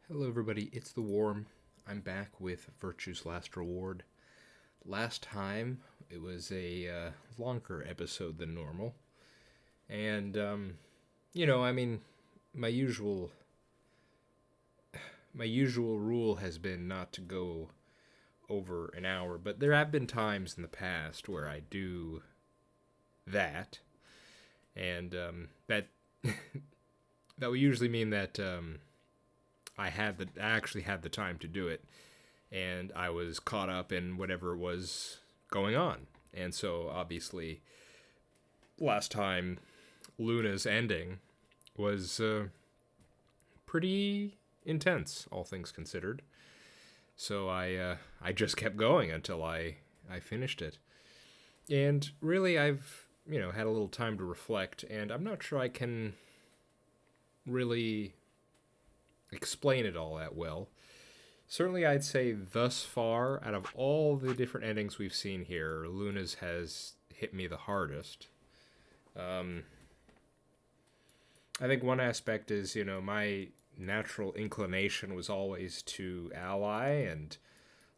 Hello, everybody. It's the Worm. I'm back with Virtue's Last Reward. Last time, it was a longer episode than normal. And, I mean, my usual my usual rule has been not to go over an hour, but there have been times in the past where I do that, and that that would usually mean that I actually had the time to do it, and I was caught up in whatever was going on. And so obviously, last time Luna's ending was pretty intense, all things considered. So I just kept going until I finished it. And really, I've had a little time to reflect, and I'm not sure I can really explain it all that well. Certainly, I'd say thus far, out of all the different endings we've seen here, Luna's has hit me the hardest. Um, I think one aspect is, my natural inclination was always to ally, and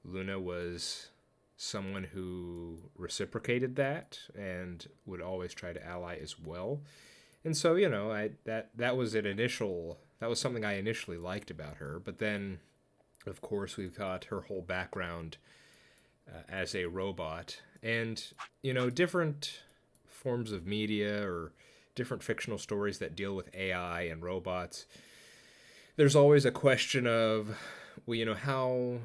Luna was someone who reciprocated that and would always try to ally as well. And so, that was that was something I initially liked about her, but then of course, we've got her whole background as a robot, and different forms of media or different fictional stories that deal with AI and robots. There's always a question of, well, how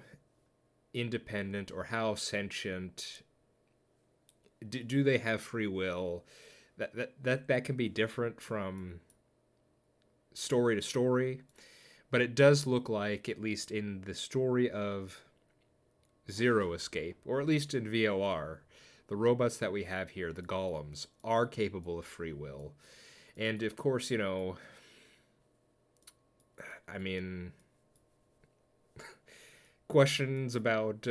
independent or how sentient do they have free will? That can be different from story to story. But it does look like, at least in the story of Zero Escape, or at least in VOR, the robots that we have here, the golems, are capable of free will. And of course, I mean, questions about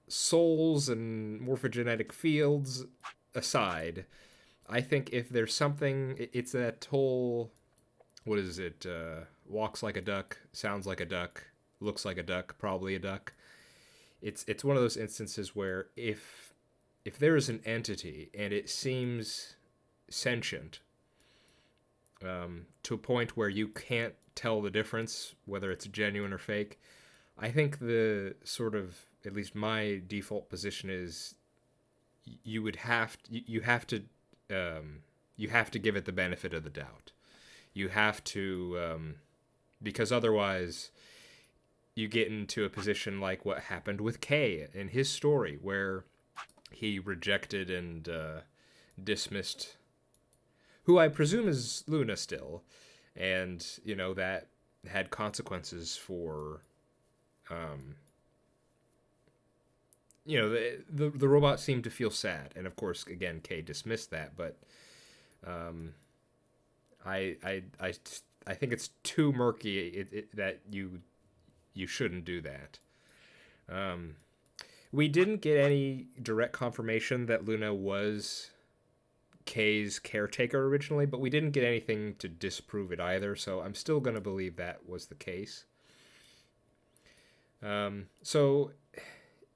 souls and morphogenetic fields aside, I think if there's something, it's that whole, what is it? Walks like a duck, sounds like a duck, looks like a duck, probably a duck. It's one of those instances where if there is an entity and it seems sentient, to a point where you can't tell the difference whether it's genuine or fake, I think the sort of, at least my default position is, you would have you have to you have to give it the benefit of the doubt. You have to, because otherwise you get into a position like what happened with Kay in his story, where he rejected and dismissed who I presume is Luna still, and that had consequences for, um, the robot seemed to feel sad, and of course, again, Kay dismissed that, but um, I I I I think it's too murky, that you shouldn't do that. Um, we didn't get any direct confirmation that Luna was Kay's caretaker originally, but we didn't get anything to disprove it either, so I'm still going to believe that was the case. So,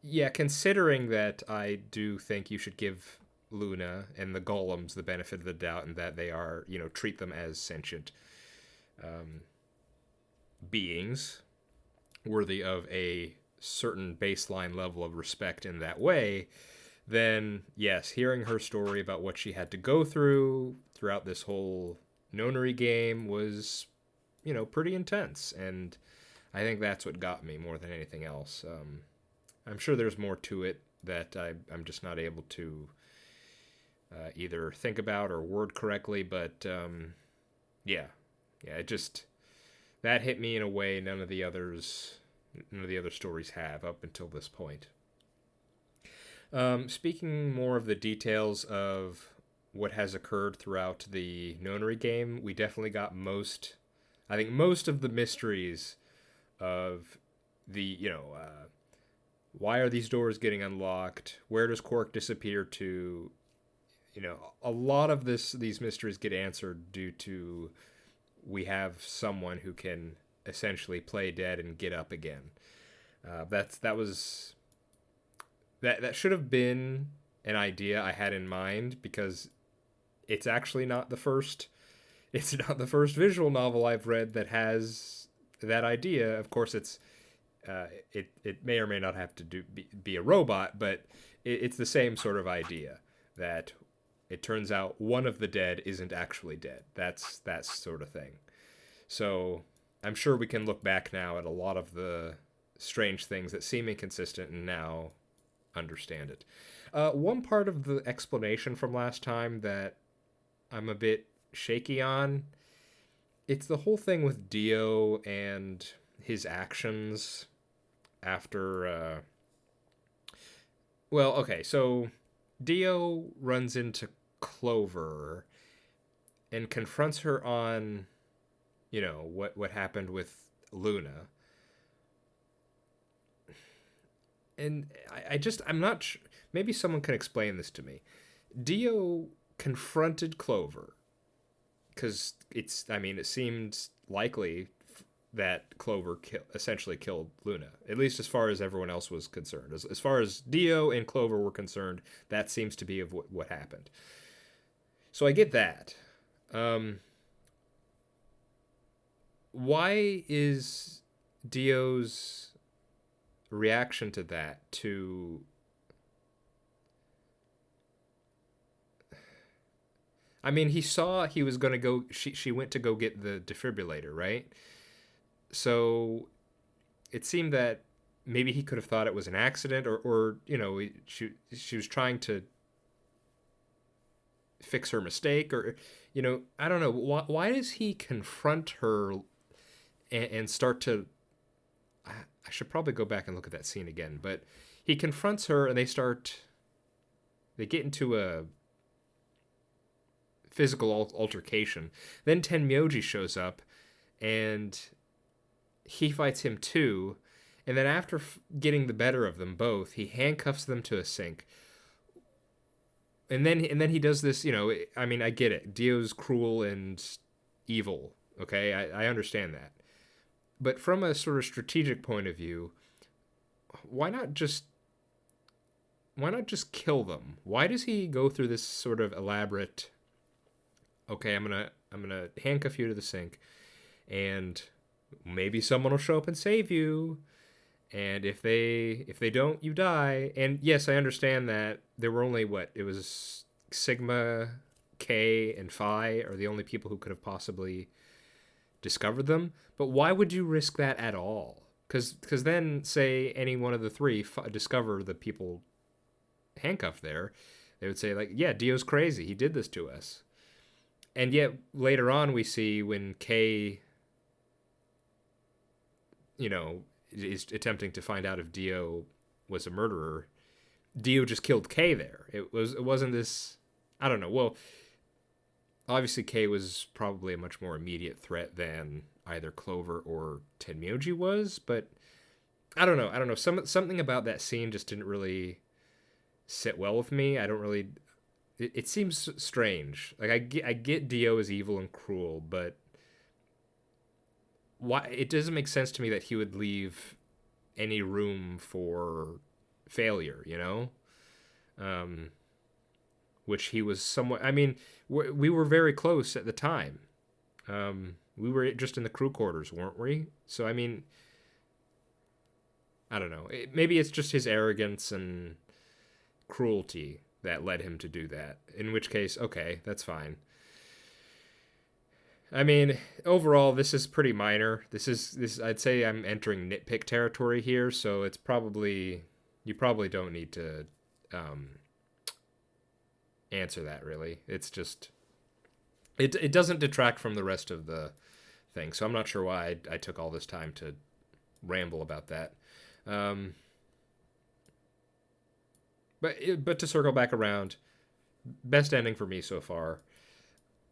yeah, considering that, I do think you should give Luna and the golems the benefit of the doubt, and that they are, treat them as sentient um, beings worthy of a certain baseline level of respect in that way, then yes, hearing her story about what she had to go through throughout this whole nonary game was, pretty intense. And I think that's what got me more than anything else. I'm sure there's more to it that I'm just not able to either think about or word correctly, but yeah, it just, that hit me in a way none of the other stories have up until this point. Speaking more of the details of what has occurred throughout the nonary game, we definitely got I think most of the mysteries of the, why are these doors getting unlocked? Where does Quark disappear to? A lot of these mysteries get answered due to, we have someone who can essentially play dead and get up again. That should have been an idea I had in mind, because it's actually not the first. It's not the first visual novel I've read that has that idea. Of course, it may or may not have to be a robot, but it's the same sort of idea that it turns out one of the dead isn't actually dead. That's sort of thing. So I'm sure we can look back now at a lot of the strange things that seem inconsistent and now understand it. One part of the explanation from last time that I'm a bit shaky on, it's the whole thing with Dio and his actions after. Well, okay, so Dio runs into Clover and confronts her on, what happened with Luna. And I'm not sure. Maybe someone can explain this to me. Dio confronted Clover because it seemed likely that Clover essentially killed Luna, at least as far as everyone else was concerned. As far as Dio and Clover were concerned, that seems to be of what happened. So I get that. Why is Dio's reaction to that to... he saw he was going to go... She went to go get the defibrillator, right? So it seemed that maybe he could have thought it was an accident, or she was trying to fix her mistake, or I don't know. Why does he confront her and start to... I should probably go back and look at that scene again, but he confronts her and they get into a physical altercation. Then Tenmyoji shows up and he fights him too, and then after getting the better of them both, he handcuffs them to a sink. And then he does this, I get it. Dio's cruel and evil, okay? I understand that. But from a sort of strategic point of view, why not just kill them? Why does he go through this sort of elaborate, okay, I'm gonna handcuff you to the sink, and maybe someone will show up and save you, and if they don't, you die. And yes, I understand that there were only it was Sigma, K, and Phi are the only people who could have possibly discovered them, but why would you risk that at all? Because then, say any one of the three discover the people handcuffed there, they would say, like, yeah, Dio's crazy, he did this to us. And yet later on we see when K is attempting to find out if Dio was a murderer, Dio just killed K there. It wasn't this... I don't know. Well, obviously, Kay was probably a much more immediate threat than either Clover or Tenmyoji was, but I don't know. Something about that scene just didn't really sit well with me. I don't really... It seems strange. Like, I get Dio is evil and cruel, but why? It doesn't make sense to me that he would leave any room for failure, which he was somewhat... we were very close at the time. We were just in the crew quarters, weren't we? So, I don't know. Maybe it's just his arrogance and cruelty that led him to do that. In which case, okay, that's fine. Overall, this is pretty minor. This I'd say I'm entering nitpick territory here, so it's probably... You probably don't need to answer that, really. It's just... It doesn't detract from the rest of the thing, so I'm not sure why I took all this time to ramble about that. But to circle back around, best ending for me so far.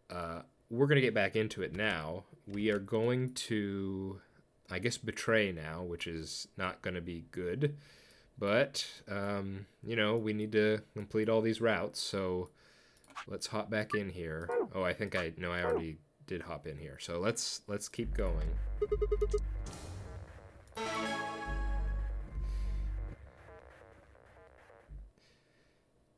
We're going to get back into it now. We are going to, I guess, betray now, which is not going to be good. But, we need to complete all these routes, so let's hop back in here. Oh, I think I already did hop in here. So let's keep going.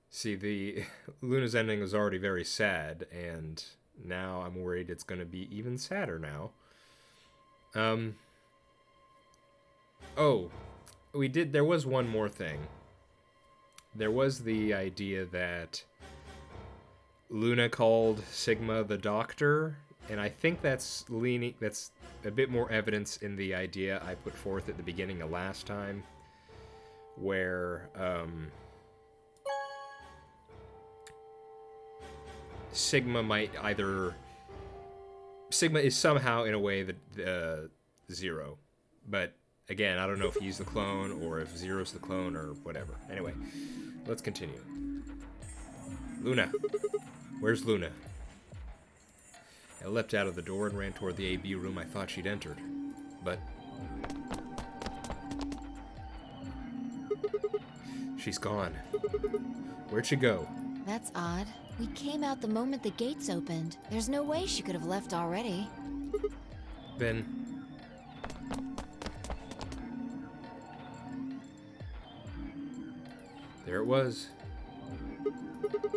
See, the Luna's ending was already very sad, and now I'm worried it's going to be even sadder now. Oh, there was one more thing. There was the idea that Luna called Sigma the Doctor, and I think that's a bit more evidence in the idea I put forth at the beginning of last time, where, Sigma is somehow in a way the Zero, but again, I don't know if he's the clone or if Zero's the clone or whatever. Anyway, let's continue. Luna. Where's Luna? I leapt out of the door and ran toward the AB room I thought she'd entered, but she's gone. Where'd she go? That's odd. We came out the moment the gates opened. There's no way she could have left already. Then... there it was.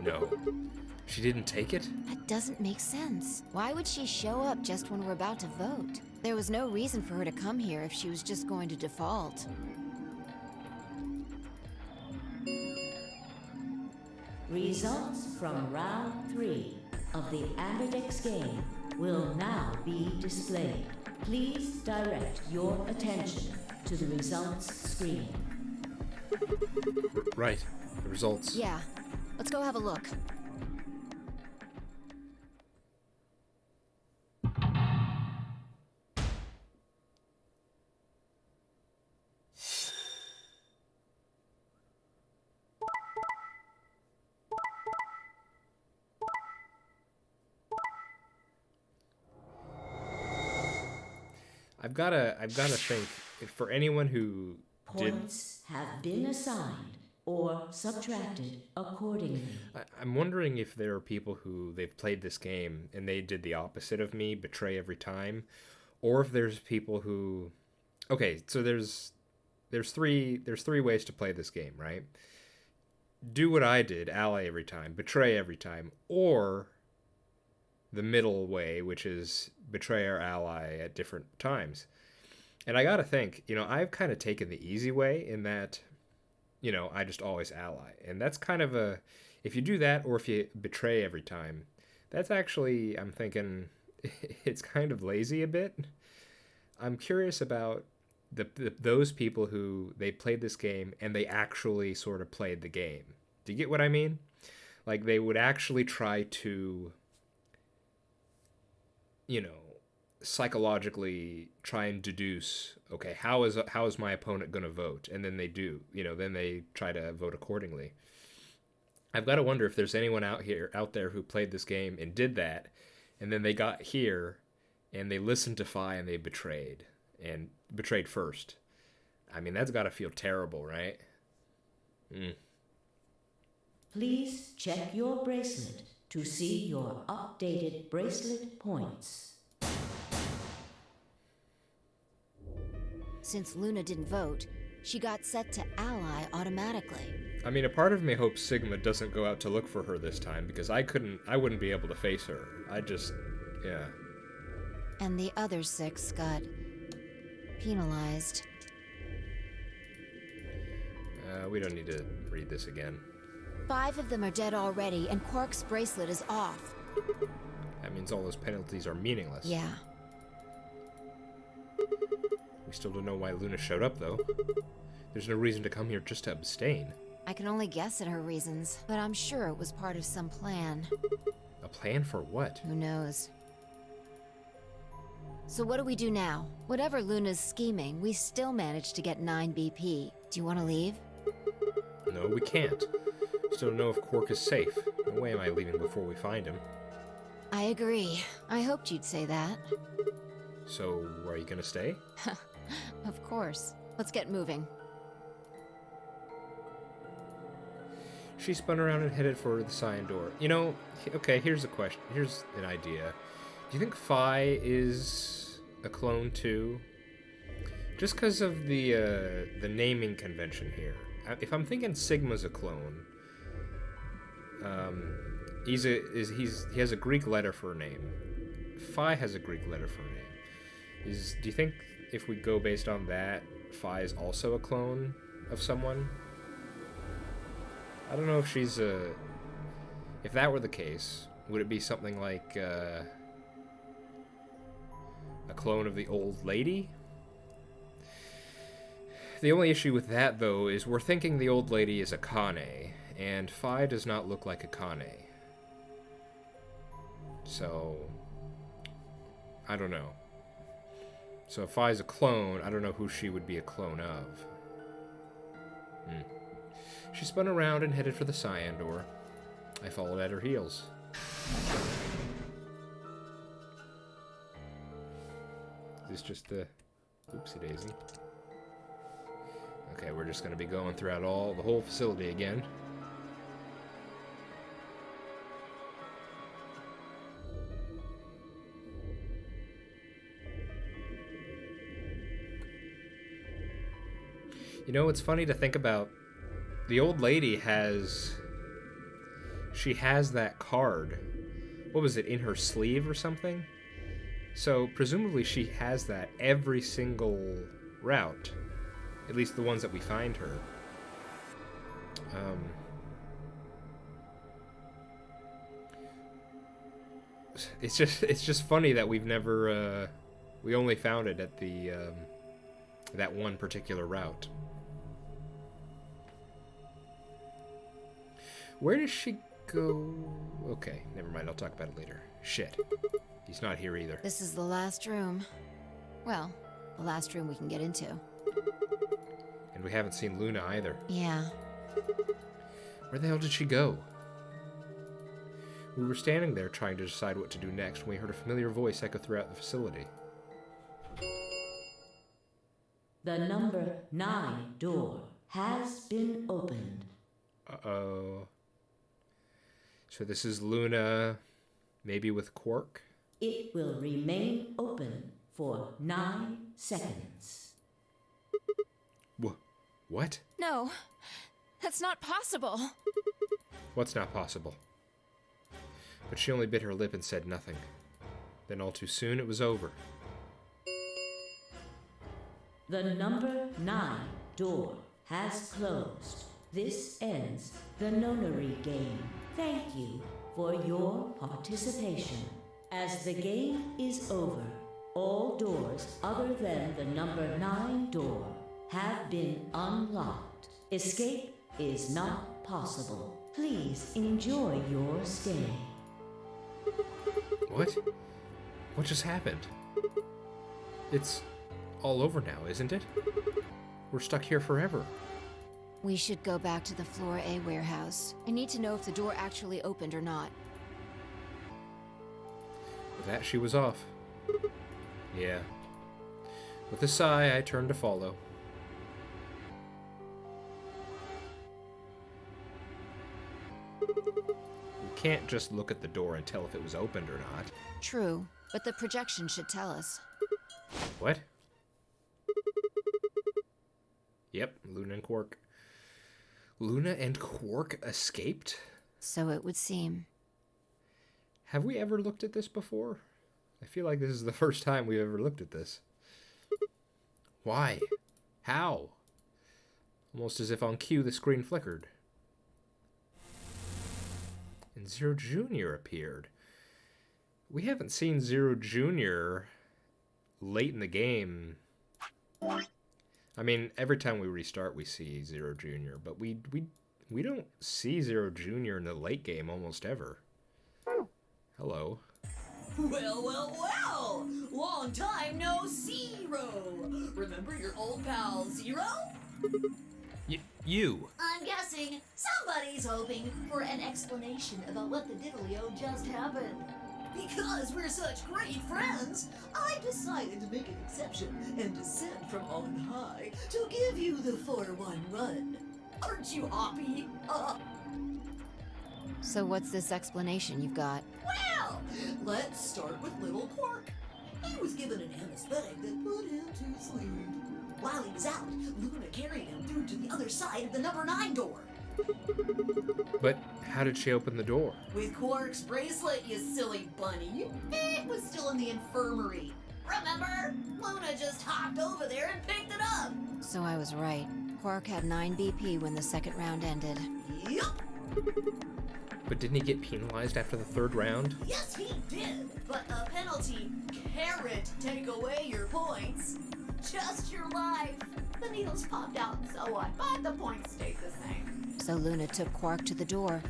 No. She didn't take it? That doesn't make sense. Why would she show up just when we're about to vote? There was no reason for her to come here if she was just going to default. Results from round 3 of the Amberdex game will now be displayed. Please direct your attention to the results screen. Right. The results. Yeah. Let's go have a look. I've gotta think, if for anyone who Points have been assigned or subtracted accordingly. I'm wondering if there are people who they've played this game and they did the opposite of me, betray every time, or if there's people who, okay, so there's three ways to play this game, right? Do what I did, ally every time, betray every time, or the middle way, which is betray our ally at different times. And I gotta think, I've kind of taken the easy way in that, I just always ally. And that's kind of if you do that or if you betray every time, that's actually, I'm thinking, it's kind of lazy a bit. I'm curious about those people who they played this game and they actually sort of played the game. Do you get what I mean? Like they would actually try to, psychologically try and deduce, okay, how is my opponent going to vote? And then they do, then they try to vote accordingly. I've got to wonder if there's anyone out there who played this game and did that, and then they got here and they listened to Fi and they betrayed first. I mean, that's got to feel terrible, right? Please check your bracelet to see your updated bracelet points. Since Luna didn't vote, she got set to ally automatically. I mean, a part of me hopes Sigma doesn't go out to look for her this time, because I wouldn't be able to face her. Yeah. And the other 6 got penalized. We don't need to read this again. 5 of them are dead already, and Quark's bracelet is off. That means all those penalties are meaningless. Yeah. We still don't know why Luna showed up, though. There's no reason to come here just to abstain. I can only guess at her reasons, but I'm sure it was part of some plan. A plan for what? Who knows? So what do we do now? Whatever Luna's scheming, we still managed to get 9 BP. Do you want to leave? No, we can't. Still don't know if Quark is safe. No way am I leaving before we find him. I agree. I hoped you'd say that. So, are you gonna stay? Of course. Let's get moving. She spun around and headed for the cyan door. Okay, here's a question. Here's an idea. you think Phi is a clone too? Just because of the naming convention here. If I'm thinking Sigma's a clone, he has a Greek letter for a name. Phi has a Greek letter for a name. Do you think if we go based on that, Phi is also a clone of someone? I don't know if she's a... If that were the case, would it be something like a clone of the old lady? The only issue with that, though, is we're thinking the old lady is a Kane, and Phi does not look like a Kane. So, I don't know. So if Phi's a clone, I don't know who she would be a clone of. She spun around and headed for the cyan door. I followed at her heels. Is this just the... Oopsie daisy. Okay, we're just going to be going throughout the whole facility again. You know, it's funny to think about. The old lady has... She has that card. What was it, in her sleeve or something? So, presumably she has that every single route. At least the ones that we find her. It's just funny that we've never... we only found it at the... that one particular route. Where does she go? Okay, never mind. I'll talk about it later. Shit. He's not here either. This is the last room. Well, the last room we can get into. And we haven't seen Luna either. Yeah. Where the hell did she go? We were standing there trying to decide what to do next when we heard a familiar voice echo throughout the facility. The number 9 door has been opened. Uh-oh. So this is Luna, maybe with Quark? It will remain open for 9 seconds. What? No, that's not possible. What's not possible? But she only bit her lip and said nothing. Then all too soon it was over. The number 9 door has closed. This ends the nonary game. Thank you for your participation. As the game is over, all doors other than the number 9 door have been unlocked. Escape is not possible. Please enjoy your stay. What? What just happened? It's all over now, isn't it? We're stuck here forever. We should go back to the Floor A warehouse. I need to know if the door actually opened or not. With that, she was off. Yeah. With a sigh, I turned to follow. We can't just look at the door and tell if it was opened or not. True, but the projection should tell us. What? Yep, Luna and Quark. Luna and Quark escaped? So it would seem. Have we ever looked at this before? I feel like this is the first time we've ever looked at this. Why? How? Almost as if on cue the screen flickered. And Zero Jr. appeared. We haven't seen Zero Jr. late in the game. I mean, every time we restart, we see Zero Jr., but we don't see Zero Jr. in the late game almost ever. Hello. Well! Long time no Zero! Remember your old pal Zero? You! I'm guessing somebody's hoping for an explanation about what the diddly-o just happened. Because we're such great friends, I decided to make an exception and descend from on high to give you the 4-1 run. Aren't you happy? So what's this explanation you've got? Well, let's start with little Quark. He was given an anesthetic that put him to sleep. While he was out, Luna carried him through to the other side of the number 9 door. But how did she open the door? With Quark's bracelet, you silly bunny. It was still in the infirmary. Remember? Luna just hopped over there and picked it up. So I was right. Quark had 9 BP when the second round ended. Yup. But didn't he get penalized after the 3rd round? Yes, he did. But a penalty can't take away your points. Just your life. The needles popped out and so on, but the points stayed the same. So Luna took Quark to the door.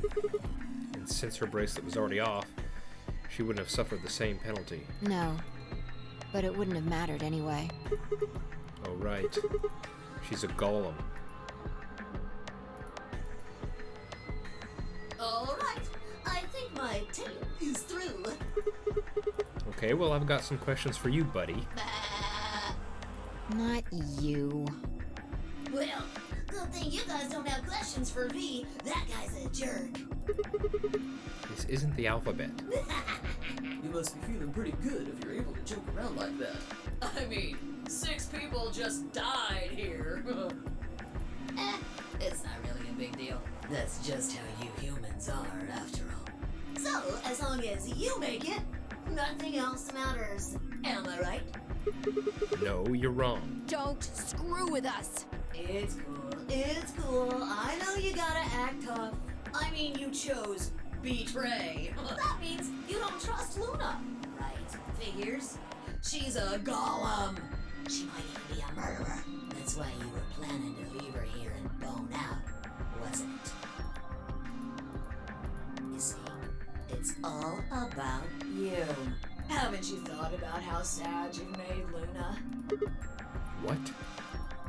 And since her bracelet was already off, she wouldn't have suffered the same penalty. No. But it wouldn't have mattered anyway. Oh, right. She's a golem. All right. I think my tale is through. Okay, well, I've got some questions for you, buddy. Not you. Well, good thing you guys don't have questions for V. That guy's a jerk. This isn't the alphabet. You must be feeling pretty good if you're able to joke around like that. I mean, 6 people just died here. It's not really a big deal. That's just how you humans are, after all. So, as long as you make it, nothing else matters. Am I right? No, you're wrong. Don't screw with us! It's cool. It's cool. I know you gotta act tough. I mean, you chose betray. That means you don't trust Luna. Right. Figures. She's a golem. She might even be a murderer. That's why you were planning to leave her here and bone out, wasn't it? You see, it's all about you. Haven't you thought about how sad you've made Luna? What?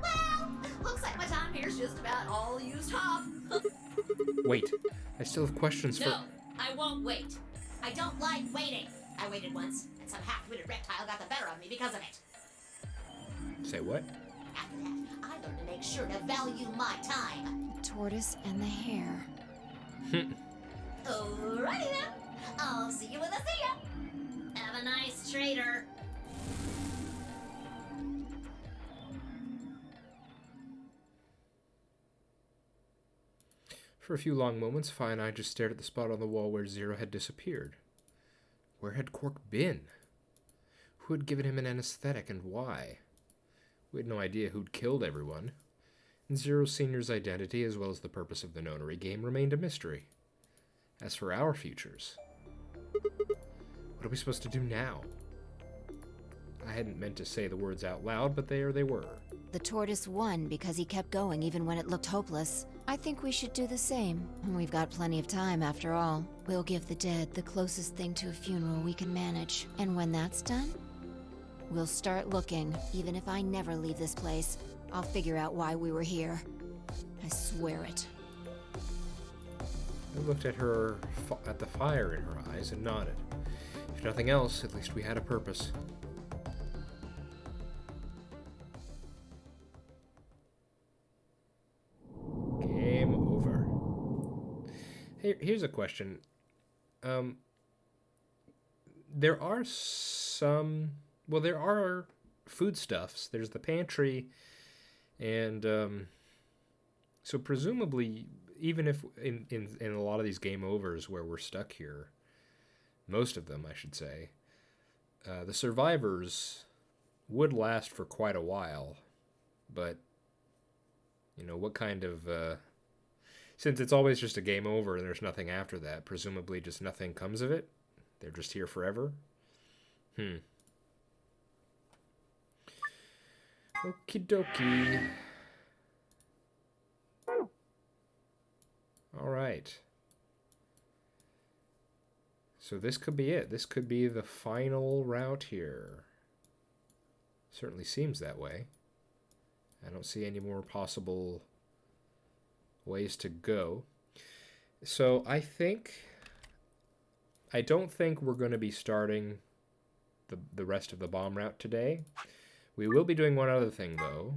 Well, looks like my time here's just about all used up. Wait, I still have questions for... No, I won't wait. I don't like waiting. I waited once, and some half-witted reptile got the better of me because of it. Say what? After that, I learned to make sure to value my time. Tortoise and the hare. Alrighty then. I'll see you when I see ya. Have a nice trader. For a few long moments, Fi and I just stared at the spot on the wall where Zero had disappeared. Where had Quark been? Who had given him an anesthetic and why? We had no idea who'd killed everyone. And Zero Senior's identity, as well as the purpose of the nonary game, remained a mystery. As for our futures, what are we supposed to do now? I hadn't meant to say the words out loud, but there they were. The tortoise won because he kept going even when it looked hopeless. I think we should do the same. We've got plenty of time after all. We'll give the dead the closest thing to a funeral we can manage. And when that's done, we'll start looking. Even if I never leave this place, I'll figure out why we were here. I swear it. I looked at her, at the fire in her eyes, and nodded. If nothing else, at least we had a purpose. Game over. Here's a question. There are some... Well, there are foodstuffs. There's the pantry, and so presumably, even if in a lot of these game overs where we're stuck here, most of them, I should say, the survivors would last for quite a while, but, you know, what kind of... since it's always just a game over and there's nothing after that, presumably just nothing comes of it? They're just here forever? Okie dokie. Alright. So this could be it. This could be the final route here. Certainly seems that way. I don't see any more possible ways to go. So I don't think we're going to be starting the rest of the bomb route today. We will be doing one other thing, though.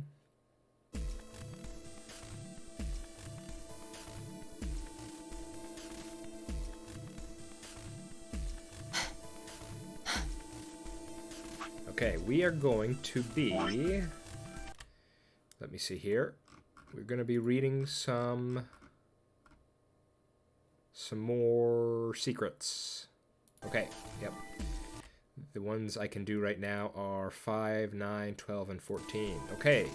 Okay, we are going to be... Let me see here. We're going to be reading some more secrets. Okay, yep. The ones I can do right now are 5, 9, 12, and 14. Okay,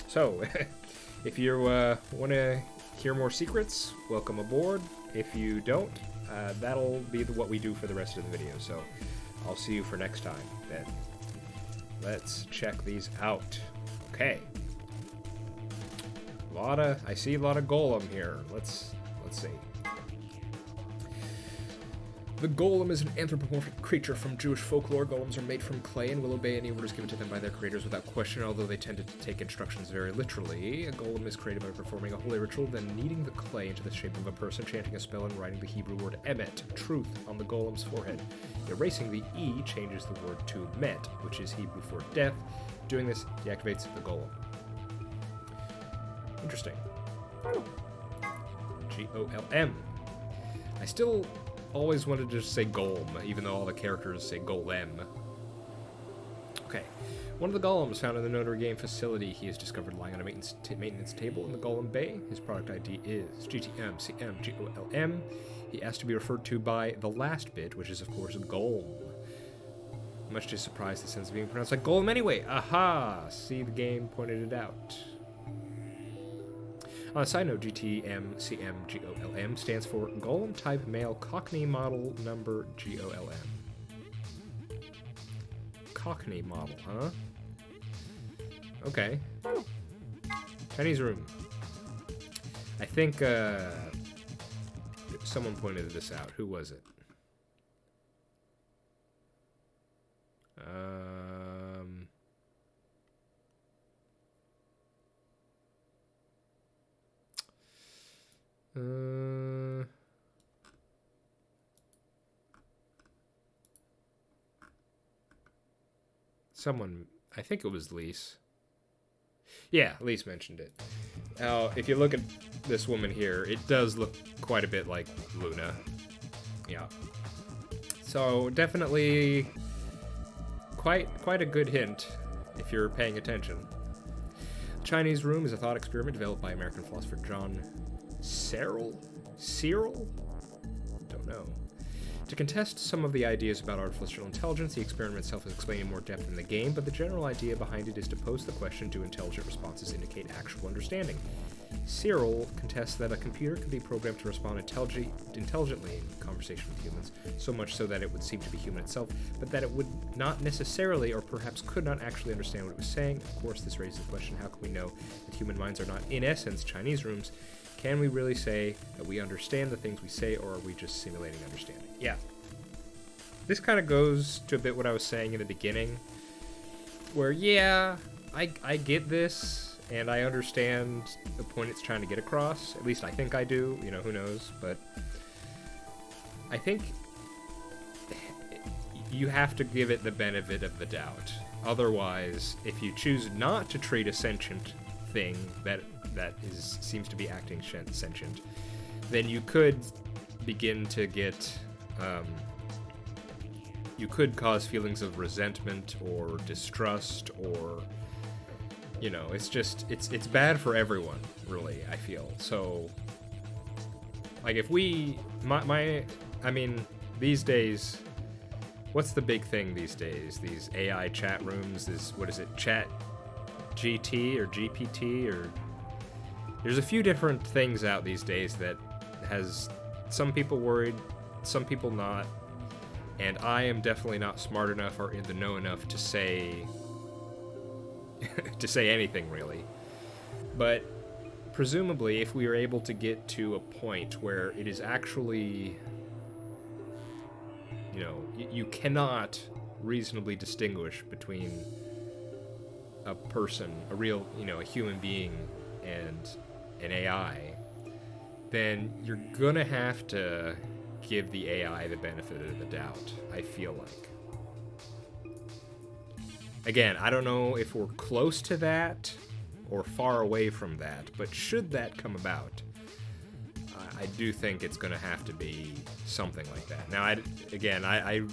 so if you want to hear more secrets, welcome aboard. If you don't, that'll be what we do for the rest of the video. So I'll see you for next time then. Let's check these out. Okay. I see a lot of golem here. Let's see. The golem is an anthropomorphic creature from Jewish folklore. Golems are made from clay and will obey any orders given to them by their creators without question, although they tend to take instructions very literally. A golem is created by performing a holy ritual, then kneading the clay into the shape of a person, chanting a spell, and writing the Hebrew word emet, truth, on the golem's forehead. Erasing the E changes the word to met, which is Hebrew for death. Doing this deactivates the golem. Interesting. Golm. I still always wanted to just say golem, even though all the characters say golem. Okay. One of the golems found in the Notre Dame facility. He is discovered lying on a maintenance table in the Golem Bay. His product ID is GTMCMGOLM. He asked to be referred to by the last bit, which is, of course, golem. Much to his surprise, this ends up being pronounced like golem anyway. Aha! See, the game pointed it out. On a side note, GTMCMGOLM stands for Golem Type Male Cockney Model Number GOLM. Cockney model, huh? Okay. Chinese room. I think someone pointed this out. Who was it? Someone, I think it was Lise. Yeah, Lise mentioned it. Now, if you look at this woman here, it does look quite a bit like Luna. Yeah. So, definitely quite a good hint if you're paying attention. Chinese Room is a thought experiment developed by American philosopher John Searle? Don't know. To contest some of the ideas about artificial intelligence, the experiment itself is explained in more depth in the game, but the general idea behind it is to pose the question, do intelligent responses indicate actual understanding? Searle contests that a computer can be programmed to respond intelligently in conversation with humans, so much so that it would seem to be human itself, but that it would not necessarily, or perhaps could not actually understand what it was saying. Of course, this raises the question, how can we know that human minds are not, in essence, Chinese rooms? Can we really say that we understand the things we say, or are we just simulating understanding? Yeah. This kind of goes to a bit what I was saying in the beginning, where, yeah, I get this, and I understand the point it's trying to get across. At least I think I do. You know, who knows? But I think you have to give it the benefit of the doubt. Otherwise, if you choose not to treat a sentient thing that seems to be acting sentient, then you could begin to get you could cause feelings of resentment or distrust, or you know, it's just it's bad for everyone, really, I feel. So like, if we I mean, these days, what's the big thing these days? These AI chat rooms, what is it, Chat GT or GPT, or there's a few different things out these days that has some people worried, some people not, and I am definitely not smart enough or in the know enough to say to say anything, really. But presumably, if we are able to get to a point where it is actually, you know, you cannot reasonably distinguish between a person, a real, you know, a human being, and an AI, then you're gonna have to give the AI the benefit of the doubt, I feel like. Again, I don't know if we're close to that or far away from that, but should that come about, I do think it's gonna have to be something like that. Now, I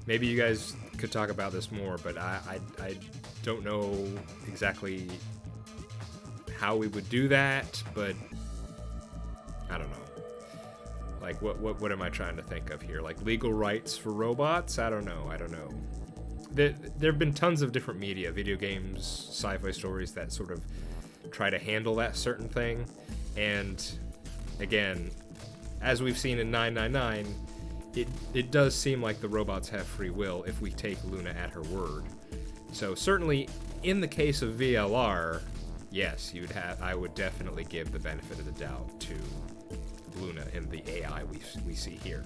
maybe you guys could talk about this more, but I don't know exactly how we would do that, but I don't know. Like, what am I trying to think of here? Like, legal rights for robots? I don't know. There have been tons of different media, video games, sci-fi stories that sort of try to handle that certain thing. And again, as we've seen in 999, it does seem like the robots have free will if we take Luna at her word. So certainly, in the case of VLR, yes, I would definitely give the benefit of the doubt to Luna and the AI we see here.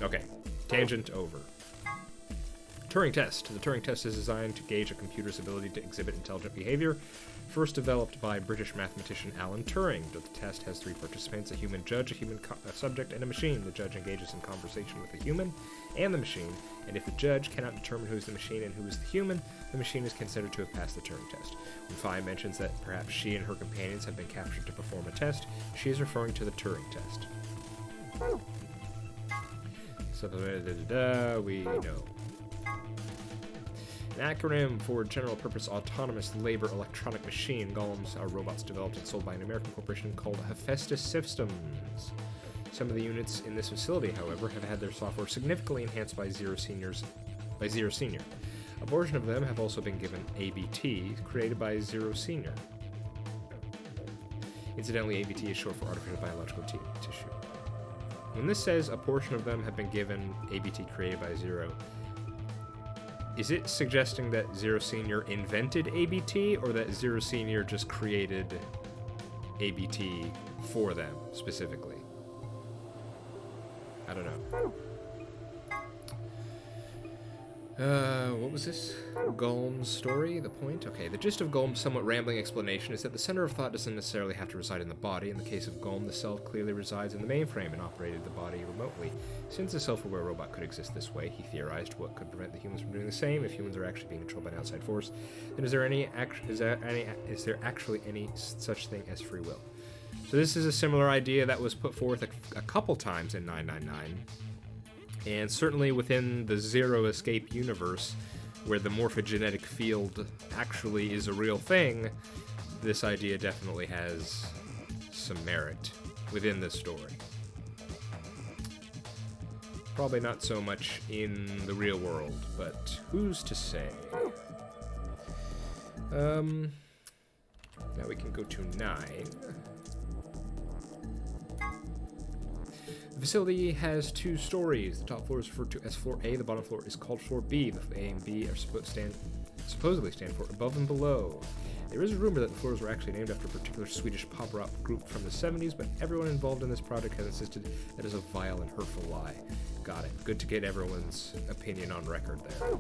Okay, tangent over. Turing test. The Turing test is designed to gauge a computer's ability to exhibit intelligent behavior. First developed by British mathematician Alan Turing. The test has 3 participants: a human judge, a human subject, and a machine. The judge engages in conversation with the human and the machine, and if the judge cannot determine who is the machine and who is the human, the machine is considered to have passed the Turing test. When Phi mentions that perhaps she and her companions have been captured to perform a test, she is referring to the Turing test. So, we know. An acronym for General Purpose Autonomous Labor Electronic Machine. Golems are robots developed and sold by an American corporation called Hephaestus Systems. Some of the units in this facility, however, have had their software significantly enhanced by Zero Senior. A portion of them have also been given ABT, created by Zero Senior. Incidentally, ABT is short for Artificial Biological Tissue. When this says a portion of them have been given ABT created by Zero, is it suggesting that Zero Senior invented ABT, or that Zero Senior just created ABT for them, specifically? I don't know. What was this? Golm's story? The point? Okay, the gist of Golm's somewhat rambling explanation is that the center of thought doesn't necessarily have to reside in the body. In the case of Golm, the self clearly resides in the mainframe and operated the body remotely. Since a self-aware robot could exist this way, he theorized what could prevent the humans from doing the same. If humans are actually being controlled by an outside force, then is there actually any such thing as free will? So this is a similar idea that was put forth a couple times in 999. And certainly within the Zero Escape universe, where the morphogenetic field actually is a real thing, this idea definitely has some merit within this story. Probably not so much in the real world, but who's to say? Now we can go to 9. The facility has 2 stories. The top floor is referred to as Floor A. The bottom floor is called Floor B. The A and B are supposedly stand for above and below. There is a rumor that the floors were actually named after a particular Swedish pop rock group from the 70s, but everyone involved in this project has insisted that is a vile and hurtful lie. Got it. Good to get everyone's opinion on record there.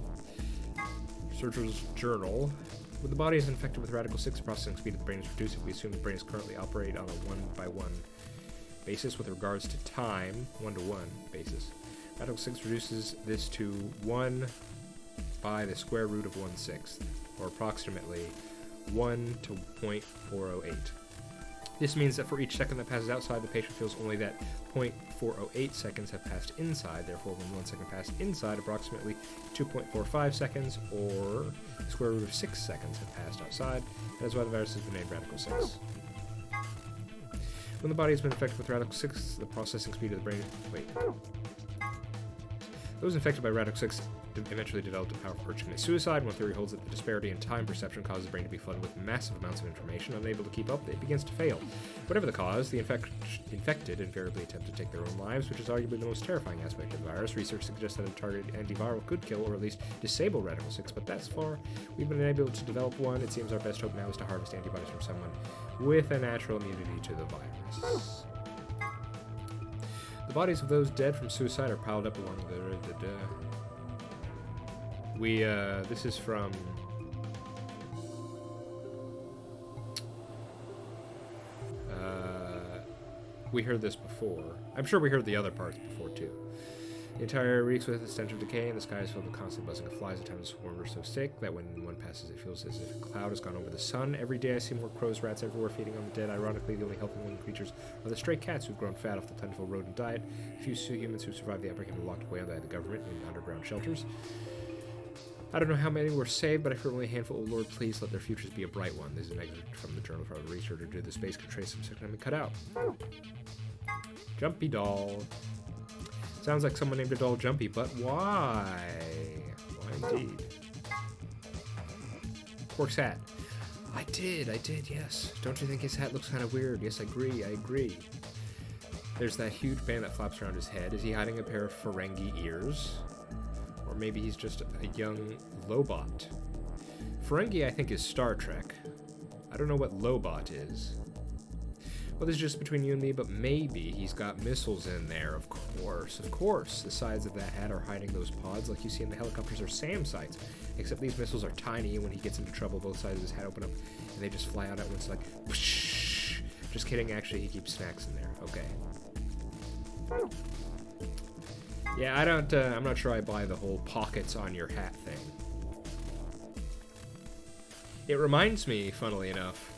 Surgeon's Journal. When the body is infected with Radical 6, the processing speed of the brain is reduced. If we assume the brain is currently operating on a 1-by-1 basis with regards to time, 1-to-1 basis. Radical 6 reduces this to 1 by the square root of 1/6, or approximately 1 to 0.408. This means that for each second that passes outside, the patient feels only that 0.408 seconds have passed inside. Therefore, when 1 second passed inside, approximately 2.45 seconds, or the square root of 6 seconds have passed outside. That is why the virus has been named Radical 6. When the body has been infected with Radical 6, the processing speed of the brain... Those infected by Radical 6 eventually developed a powerful urge to commit suicide. One theory holds that the disparity in time perception causes the brain to be flooded with massive amounts of information. Unable to keep up, it begins to fail. Whatever the cause, the infected invariably attempt to take their own lives, which is arguably the most terrifying aspect of the virus. Research suggests that a targeted antiviral could kill or at least disable Radical 6, but thus far, we've been unable to develop one. It seems our best hope now is to harvest antibodies from someone with a natural immunity to the virus. The bodies of those dead from suicide are piled up along the... this is from... we heard this before. I'm sure we heard the other parts before, too. The entire area reeks with the stench of decay, and the sky is filled with constant buzzing of flies. At times, the swarms are so thick that when one passes, it feels as if a cloud has gone over the sun. Every day, I see more crows, rats everywhere feeding on the dead. Ironically, the only healthy living creatures are the stray cats who've grown fat off the plentiful rodent diet. A few humans who survived the outbreak have been locked away by the government in underground shelters. I don't know how many were saved, but I fear only a handful. Oh Lord, please let their futures be a bright one. This is an excerpt from the Journal of Researcher. Did the space could trace some second cut out? Jumpy doll. Sounds like someone named a doll Jumpy, but why? Why indeed? Quark's hat. I did, yes. Don't you think his hat looks kind of weird? Yes, I agree. There's that huge band that flaps around his head. Is he hiding a pair of Ferengi ears? Or maybe he's just a young Lobot. Ferengi, I think, is Star Trek. I don't know what Lobot is. Well, this is just between you and me, but maybe he's got missiles in there. Of course. The sides of that hat are hiding those pods like you see in the helicopters or SAM sites. Except these missiles are tiny, and when he gets into trouble, both sides of his hat open up, and they just fly out at once like, whoosh. Just kidding, actually, he keeps snacks in there. Okay. Yeah, I'm not sure I buy the whole pockets on your hat thing. It reminds me, funnily enough,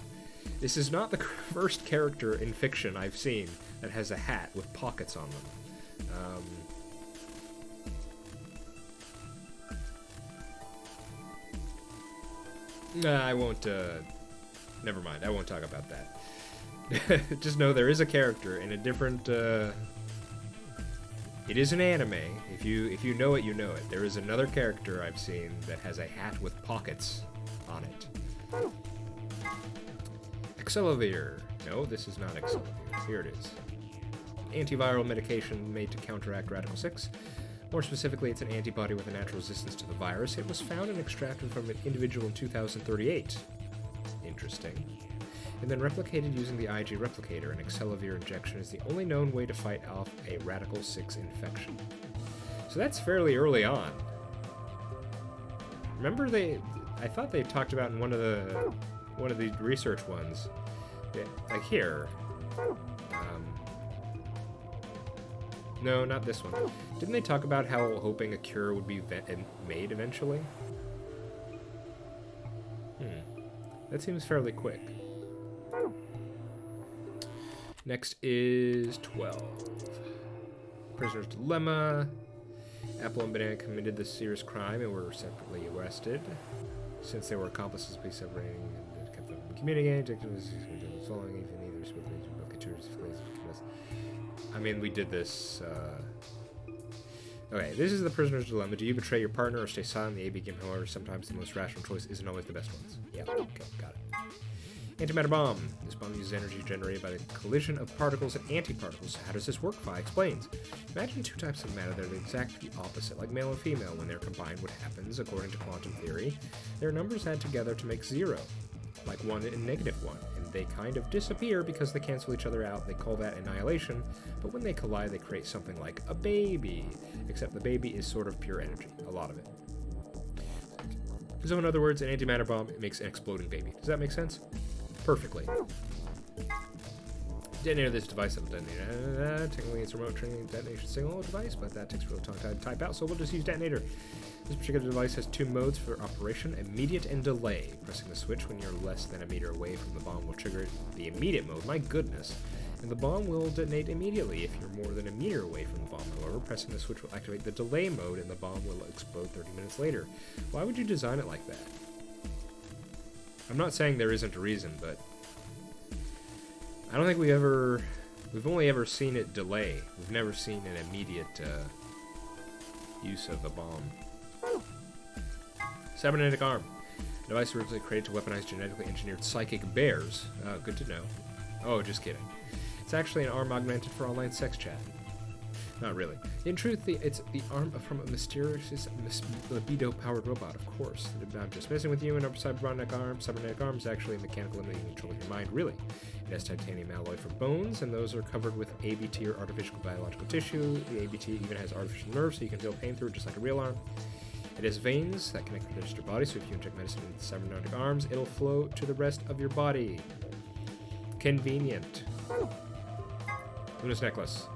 this is not the first character in fiction I've seen that has a hat with pockets on them. I won't, never mind, I won't talk about that. Just know there is a character in a different, it is an anime. If you know it, you know it. There is another character I've seen that has a hat with pockets on it. Excelavir. No, this is not Excelavir. Here it is. Antiviral medication made to counteract Radical 6. More specifically, it's an antibody with a natural resistance to the virus. It was found and extracted from an individual in 2038. Interesting. And then replicated using the IG replicator. An Excelavir injection is the only known way to fight off a Radical 6 infection. So that's fairly early on. Remember I thought they talked about in one of the research ones, like here. No, not this one. Didn't they talk about how hoping a cure would be made eventually? That seems fairly quick. Next is 12. Prisoner's Dilemma. Apple and Banana committed this serious crime and were separately arrested. Since they were accomplices, police separating and kept them communicating. Following even either I mean, we did this. Okay, this is the Prisoner's Dilemma. Do you betray your partner or stay silent in the AB game? However, sometimes the most rational choice isn't always the best ones. Yeah, okay, got it. Antimatter bomb. This bomb uses energy generated by the collision of particles and antiparticles. How does this work? Phi explains. Imagine two types of matter that are exactly opposite, like male and female. When they're combined, what happens, according to quantum theory, their numbers add together to make 0, like 1 and -1, and they kind of disappear because they cancel each other out. They call that annihilation, but when they collide, they create something like a baby, except the baby is sort of pure energy, a lot of it. So in other words, an antimatter bomb makes an exploding baby. Does that make sense? Perfectly. Detonator this device. Technically, it's a remote training detonation signal device, but that takes a real time to type out, so we'll just use detonator. This particular device has 2 modes for operation, immediate and delay. Pressing the switch when you're less than a meter away from the bomb will trigger the immediate mode. My goodness. And the bomb will detonate immediately if you're more than a meter away from the bomb. However, pressing the switch will activate the delay mode and the bomb will explode 30 minutes later. Why would you design it like that? I'm not saying there isn't a reason, but I don't think we've only ever seen it delay. We've never seen an immediate use of a bomb. Cybernetic arm. A device originally created to weaponize genetically engineered psychic bears. Good to know. Oh, just kidding. It's actually an arm augmented for online sex chat. Not really. In truth, it's the arm from a mysterious libido-powered robot, of course. I'm just messing with you, and our cybernetic arm is actually a mechanical limiting control of your mind, really. It has titanium alloy for bones, and those are covered with ABT or artificial biological tissue. The ABT even has artificial nerves, so you can feel pain through it just like a real arm. It has veins that connect the registered body, so if you inject medicine into the cybernetic arms, it'll flow to the rest of your body. Convenient. Luna's necklace.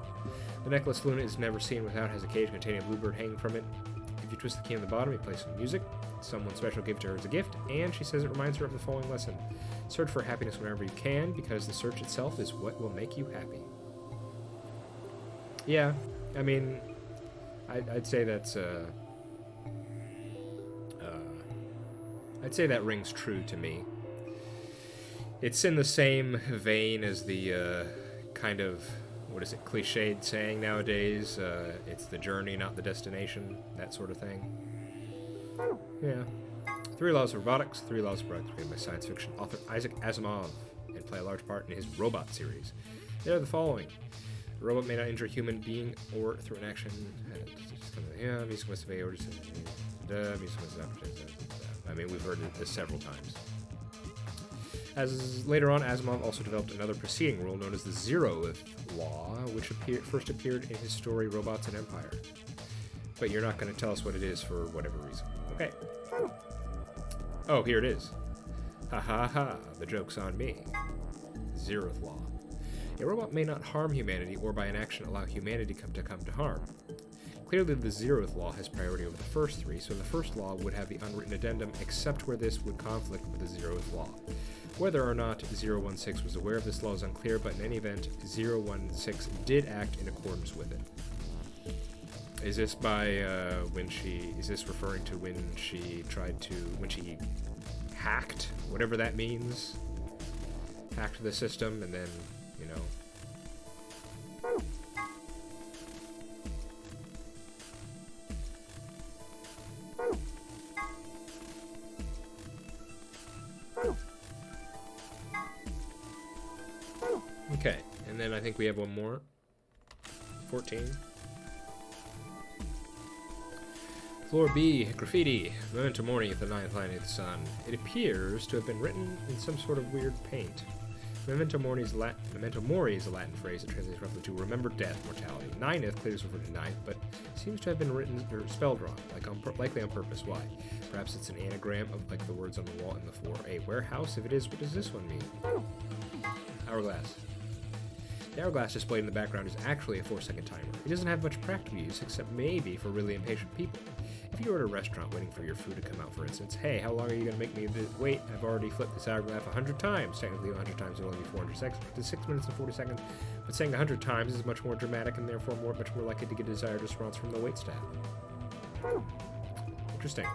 The necklace Luna is never seen without has a cage containing a bluebird hanging from it. If you twist the key on the bottom, you play some music. Someone special gave it to her as a gift, and she says it reminds her of the following lesson. Search for happiness whenever you can, because the search itself is what will make you happy. Yeah, I mean, I'd say that's, I'd say that rings true to me. It's in the same vein as the, kind of, what is it, cliched saying nowadays, it's the journey, not the destination, that sort of thing. Yeah. 3 Laws of Robotics, 3 Laws of Robotics, created by science fiction author Isaac Asimov, and play a large part in his Robot series. They are the following. A robot may not injure a human being or through an action. I mean, we've heard this several times. As later on, Asimov also developed another preceding rule known as the Zeroth Law, which first appeared in his story Robots and Empire. But you're not going to tell us what it is for whatever reason. Okay. Oh, here it is. Ha ha ha, the joke's on me. Zeroth Law. A robot may not harm humanity or by inaction allow humanity to come to harm. Clearly, the Zeroth Law has priority over the first 3, so the first law would have the unwritten addendum except where this would conflict with the Zeroth Law. Whether or not 016 was aware of this law is unclear, but in any event, 016 did act in accordance with it. Is this is this referring to when she hacked, whatever that means? Hacked the system and then, you know. Okay, and then I think we have one more. 14. Floor B, graffiti. Memento Mori at the 9th line of the sun. It appears to have been written in some sort of weird paint. Memento Mori is a Latin phrase that translates roughly to remember death, mortality. 9th clears over to 9th, but seems to have been written or spelled wrong, likely on purpose. Why? Perhaps it's an anagram of like the words on the wall in the floor. A warehouse? If it is, what does this one mean? Hourglass. The hourglass displayed in the background is actually a 4-second timer. It doesn't have much practical use except maybe for really impatient people. If you were at a restaurant waiting for your food to come out, for instance, hey, how long are you going to make me wait? I've already flipped this hourglass 100 times. Technically, 100 times would only be 400 seconds, but 6 minutes and 40 seconds. But saying 100 times is much more dramatic and therefore much more likely to get a desired response from the wait staff. Interesting.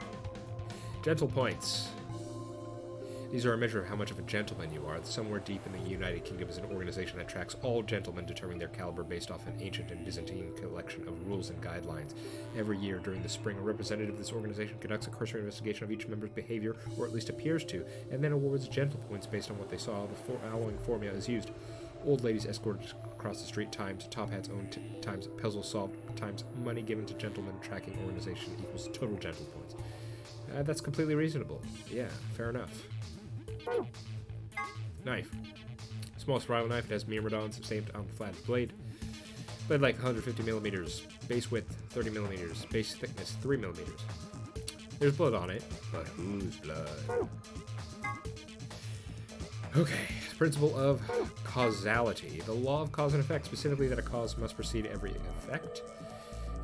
Gentle points. These are a measure of how much of a gentleman you are. Somewhere deep in the United Kingdom is an organization that tracks all gentlemen, determining their caliber based off an ancient and Byzantine collection of rules and guidelines. Every year during the spring, a representative of this organization conducts a cursory investigation of each member's behavior, or at least appears to, and then awards gentle points based on what they saw. The following formula is used. Old ladies escorted across the street times top hats owned times puzzle solved times money given to gentlemen tracking organization equals total gentle points. That's completely reasonable. Yeah, fair enough. Knife. Small spiral knife. It has myrmidons stamped on the flat blade. Blade like 150 millimeters. Base width 30 millimeters. Base thickness 3 millimeters. There's blood on it, but whose blood? Okay. Principle of causality. The law of cause and effect, specifically that a cause must precede every effect.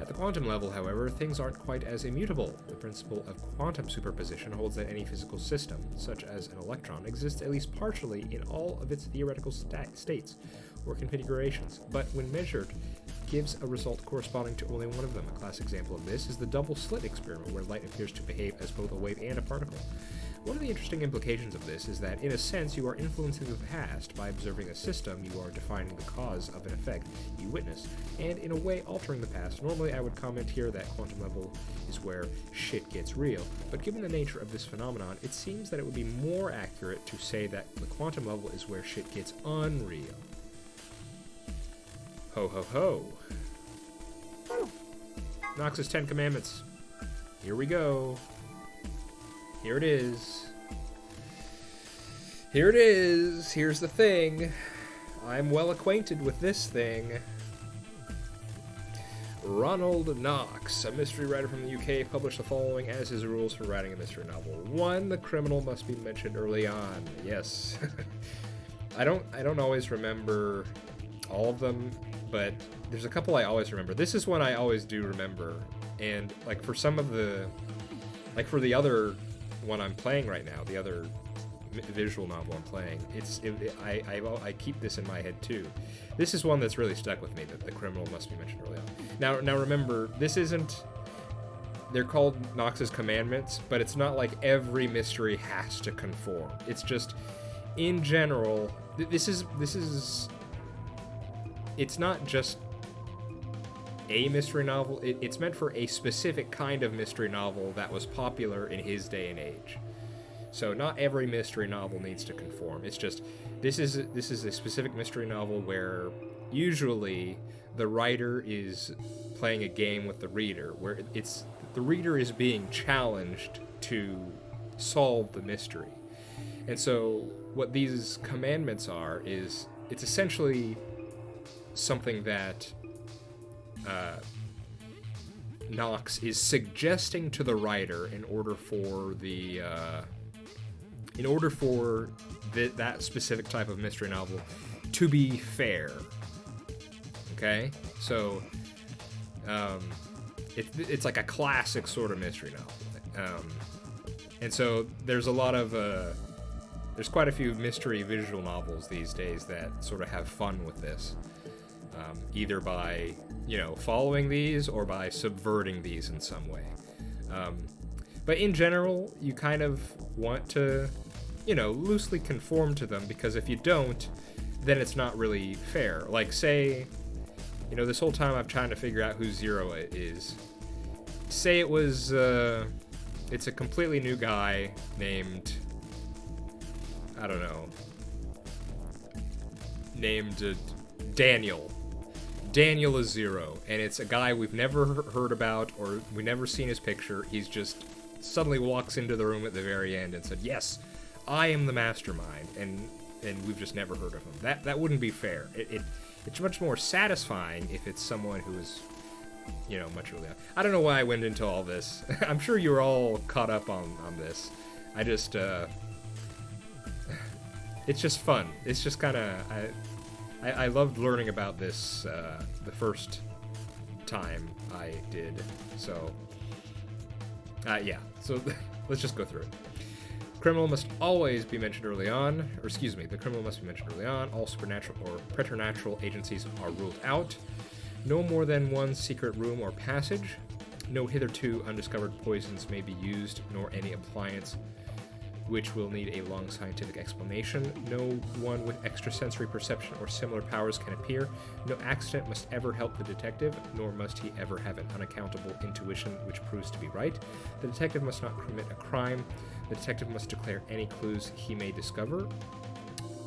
At the quantum level, however, things aren't quite as immutable. The principle of quantum superposition holds that any physical system, such as an electron, exists at least partially in all of its theoretical states or configurations, but when measured, gives a result corresponding to only one of them. A classic example of this is the double slit experiment, where light appears to behave as both a wave and a particle. One of the interesting implications of this is that, in a sense, you are influencing the past. By observing a system, you are defining the cause of an effect you witness, and in a way altering the past. Normally, I would comment here that quantum level is where shit gets real, but given the nature of this phenomenon, it seems that it would be more accurate to say that the quantum level is where shit gets unreal. Ho ho ho. Nox's 10 Commandments. Here we go. Here it is. Here it is. Here's the thing. I'm well acquainted with this thing. Ronald Knox, a mystery writer from the UK, published the following as his rules for writing a mystery novel. 1. The criminal must be mentioned early on. Yes. I don't always remember all of them, but there's a couple I always remember. This is one I always do remember, and like for some of the, like for the other one I'm playing right now, the other visual novel I'm playing, I keep this in my head too. This is one that's really stuck with me, that the criminal must be mentioned early on. Now remember, this isn't, they're called Nox's commandments, but it's not like every mystery has to conform. It's just, in general, this is it's not just a mystery novel. It's meant for a specific kind of mystery novel that was popular in his day and age. So not every mystery novel needs to conform. It's just, this is a specific mystery novel where usually the writer is playing a game with the reader, where the reader is being challenged to solve the mystery. And so what these commandments are is, it's essentially something that Nox is suggesting to the writer in order for that specific type of mystery novel to be fair. Okay? So it's like a classic sort of mystery novel. And so there's a lot of there's quite a few mystery visual novels these days that sort of have fun with this, either by, you know, following these or by subverting these in some way. But in general, you kind of want to, you know, loosely conform to them, because if you don't, then it's not really fair. Like, say, you know, this whole time I'm trying to figure out who Zero is. Say it was, it's a completely new guy named, I don't know, named Daniel. Daniel is Zero, and it's a guy we've never heard about, or we've never seen his picture. He's just suddenly walks into the room at the very end and said, "Yes, I am the mastermind," and we've just never heard of him. That wouldn't be fair. It's much more satisfying if it's someone who is, you know, much earlier. I don't know why I went into all this. I'm sure you're all caught up on this. I just, it's just fun. It's just kind of, I loved learning about this the first time I did. So, yeah. So let's just go through it. Criminal must always be mentioned early on, or excuse me, the criminal must be mentioned early on. All supernatural or preternatural agencies are ruled out. No more than one secret room or passage. No hitherto undiscovered poisons may be used, nor any appliance which will need a long scientific explanation. No one with extrasensory perception or similar powers can appear. No accident must ever help the detective, nor must he ever have an unaccountable intuition which proves to be right. The detective must not commit a crime. The detective must declare any clues he may discover.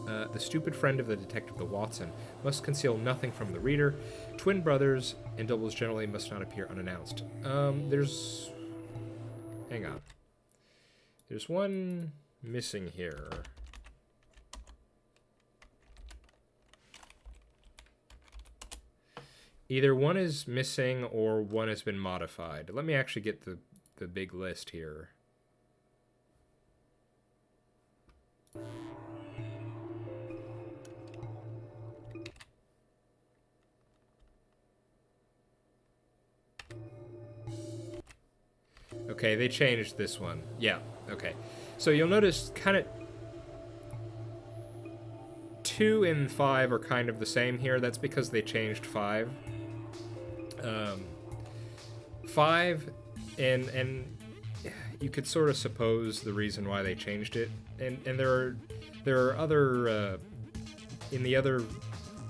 The stupid friend of the detective, the Watson, must conceal nothing from the reader. Twin brothers and doubles generally must not appear unannounced. Hang on. There's one missing here. Either one is missing or one has been modified. Let me actually get the big list here. Okay, they changed this one. Yeah, okay. So you'll notice kind of 2 and 5 are kind of the same here. That's because they changed 5. 5, and you could sort of suppose the reason why they changed it. And there are other in the other.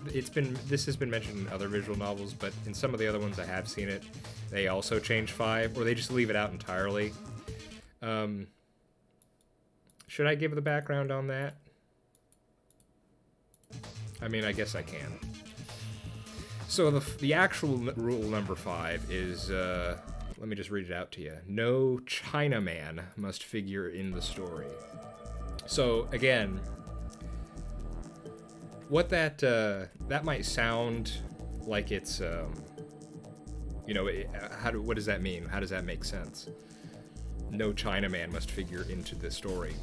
This has been mentioned in other visual novels, but in some of the other ones I have seen it. They also change 5, or they just leave it out entirely. Should I give the background on that? I mean, I guess I can. So the actual rule number 5 is, let me just read it out to you. No Chinaman must figure in the story. So, again, what that might sound like it's, you know, what does that mean? How does that make sense? No Chinaman must figure into the story.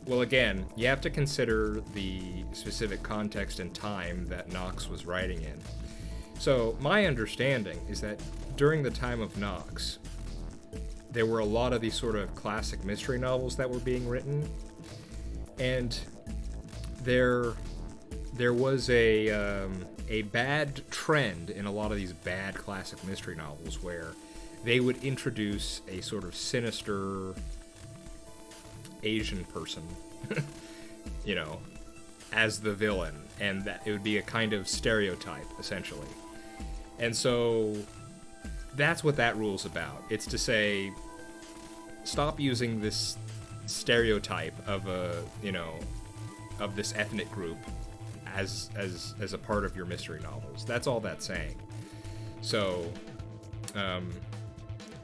well, again, you have to consider the specific context and time that Knox was writing in. So, my understanding is that during the time of Knox, there were a lot of these sort of classic mystery novels that were being written, and there was a bad trend in a lot of these bad classic mystery novels where they would introduce a sort of sinister Asian person, you know, as the villain, and that it would be a kind of stereotype, essentially. And so that's what that rule's about. It's to say, stop using this stereotype of of this ethnic group as a part of your mystery novels. That's all that's saying. So,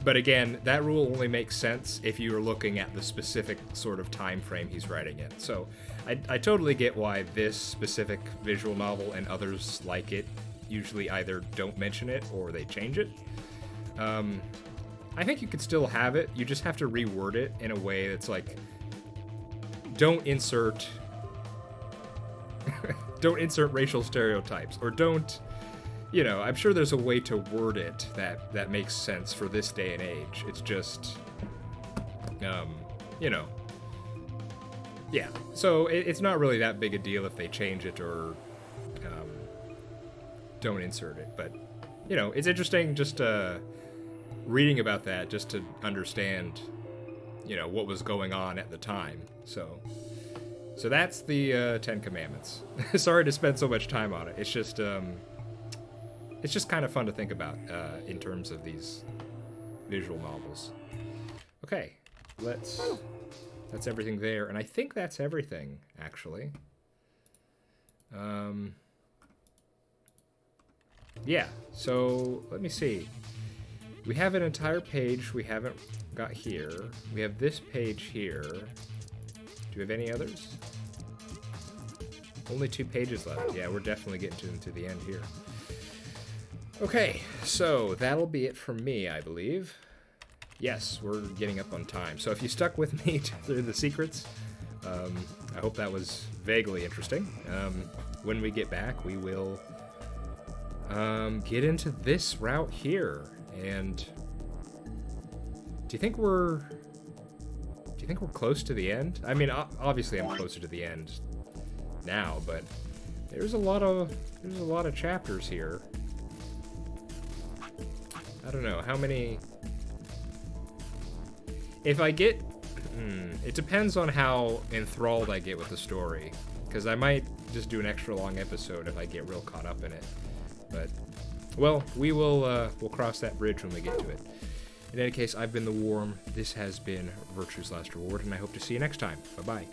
but again, that rule only makes sense if you're looking at the specific sort of time frame he's writing in. So I totally get why this specific visual novel and others like it usually either don't mention it or they change it. I think you could still have it. You just have to reword it in a way that's like, don't insert racial stereotypes, or don't, you know, I'm sure there's a way to word it that makes sense for this day and age. It's just, you know, yeah. So it's not really that big a deal if they change it or don't insert it. But, you know, it's interesting just reading about that just to understand, you know, what was going on at the time. So that's the 10 Commandments. Sorry to spend so much time on it. It's just kind of fun to think about in terms of these visual novels. Okay, that's everything there, and I think that's everything, actually. Yeah, so let me see. We have an entire page we haven't got here. We have this page here. Do we have any others? Only 2 pages left. Yeah, we're definitely getting to the end here. Okay, so that'll be it from me, I believe. Yes, we're getting up on time. So if you stuck with me through the secrets, I hope that was vaguely interesting. When we get back, we will get into this route here. And do you think we're close to the end? I mean, obviously I'm closer to the end now, but there's a lot of chapters here. I don't know how many. If I get, it depends on how enthralled I get with the story, because I might just do an extra long episode if I get real caught up in it. But, well, we'll cross that bridge when we get to it. In any case, I've been the Worm. This has been Virtue's Last Reward, and I hope to see you next time. Bye-bye.